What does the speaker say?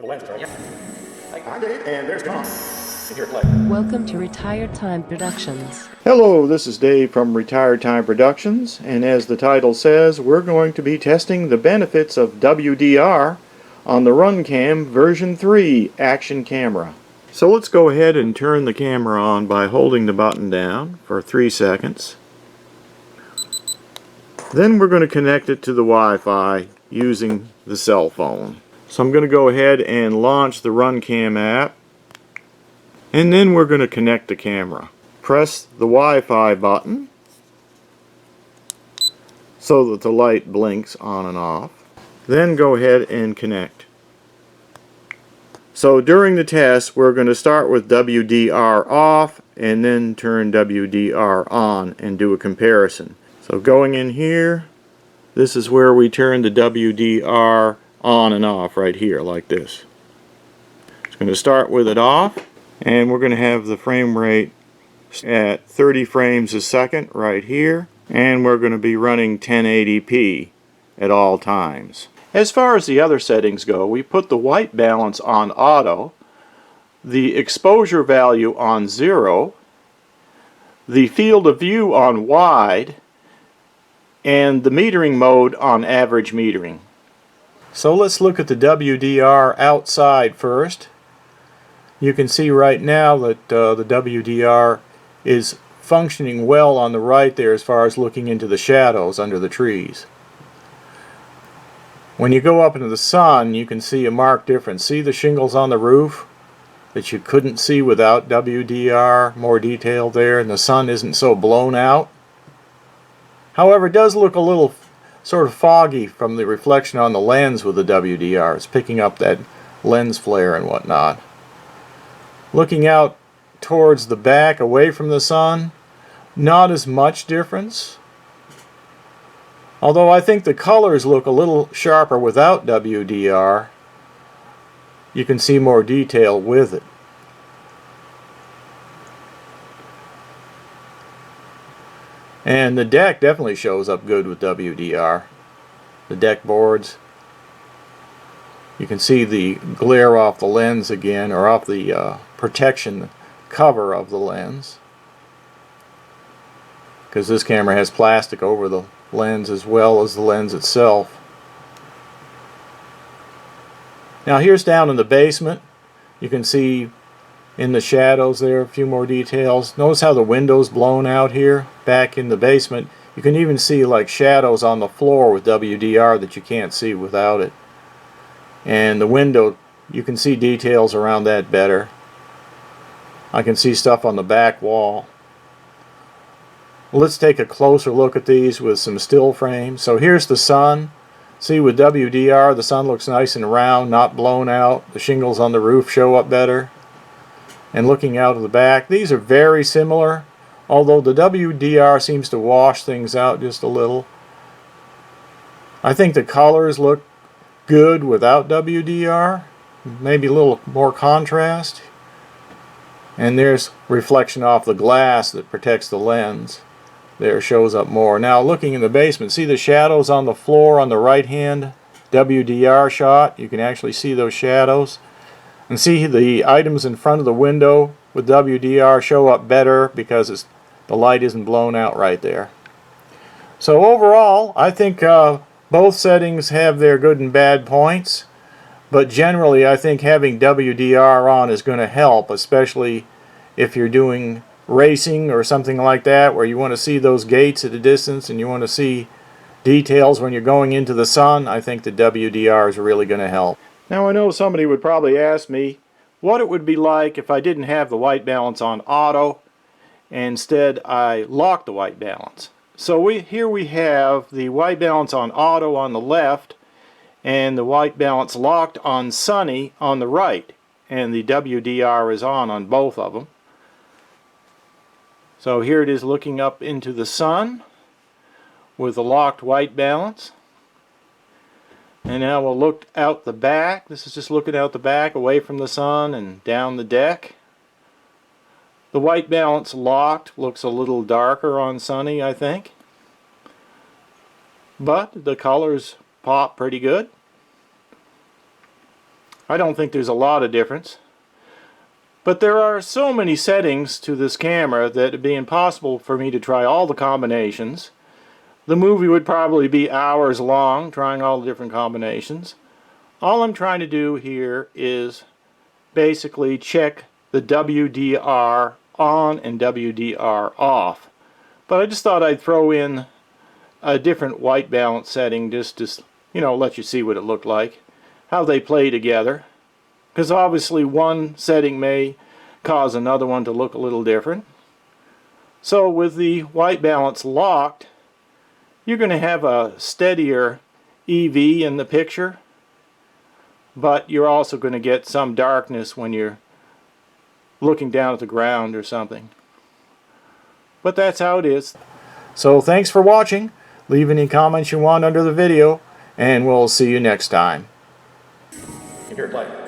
The lenses are, yeah. I'm Dave, and there's Tom. And here, play. Welcome to Retired Time Productions. Hello, this is Dave from Retired Time Productions, and as the title says, we're going to be testing the benefits of WDR on the RunCam version 3 action camera. So let's go ahead and turn the camera on by holding the button down for 3 seconds. Then we're going to connect it to the Wi-Fi using the cell phone. So I'm going to go ahead and launch the RunCam app, and then we're going to connect the camera. Press the Wi-Fi button so that the light blinks on and off. Then go ahead and connect. So during the test, we're going to start with WDR off and then turn WDR on and do a comparison. So going in here, this is where we turn the WDR on and off right here, like this. It's going to start with it off, and we're going to have the frame rate at 30 frames a second right here, and we're going to be running 1080p at all times. As far as the other settings go, we put the white balance on auto, the exposure value on 0, the field of view on wide, and the metering mode on average metering. So let's look at the WDR outside first. You can see right now that the WDR is functioning well on the right there as far as looking into the shadows under the trees. When you go up into the sun, you can see a marked difference. See the shingles on the roof that you couldn't see without WDR? More detail there, and the sun isn't so blown out. However, it does look a little sort of foggy from the reflection on the lens with the WDR. It's picking up that lens flare and whatnot. Looking out towards the back away from the sun, not as much difference. Although I think the colors look a little sharper without WDR. You can see more detail with it. And the deck definitely shows up good with WDR. The deck boards. You can see the glare off the lens again, or off the protection cover of the lens. Because this camera has plastic over the lens as well as the lens itself. Now here's down in the basement. You can see in the shadows there a few more details. Notice how the window's blown out here back in the basement. You can even see like shadows on the floor with WDR that you can't see without it. And the window, you can see details around that better. I can see stuff on the back wall. Let's take a closer look at these with some still frames. So here's the sun. See, with WDR the sun looks nice and round, not blown out. The shingles on the roof show up better. And looking out of the back, these are very similar, although the WDR seems to wash things out just a little. I think the colors look good without WDR, maybe a little more contrast. And there's reflection off the glass that protects the lens. There shows up more. Now looking in the basement, see the shadows on the floor on the right hand WDR shot? You can actually see those shadows. And see the items in front of the window with WDR show up better because the light isn't blown out right there. So overall, I think both settings have their good and bad points, but generally I think having WDR on is going to help, especially if you're doing racing or something like that where you want to see those gates at a distance and you want to see details when you're going into the sun. I think the WDR is really going to help. Now I know somebody would probably ask me what it would be like if I didn't have the white balance on auto and instead I locked the white balance. So here we have the white balance on auto on the left and the white balance locked on sunny on the right, and the WDR is on both of them. So here it is looking up into the sun with the locked white balance. And now we'll look out the back. This is just looking out the back away from the sun and down the deck. The white balance locked looks a little darker on sunny, I think. But the colors pop pretty good. I don't think there's a lot of difference. But there are so many settings to this camera that it'd be impossible for me to try all the combinations. The movie would probably be hours long trying all the different combinations. All I'm trying to do here is basically check the WDR on and WDR off. But I just thought I'd throw in a different white balance setting just to, let you see what it looked like, how they play together. Because obviously one setting may cause another one to look a little different. So with the white balance locked, you're going to have a steadier EV in the picture, but you're also going to get some darkness when you're looking down at the ground or something. But that's how it is. So thanks for watching. Leave any comments you want under the video, and we'll see you next time. Here, play.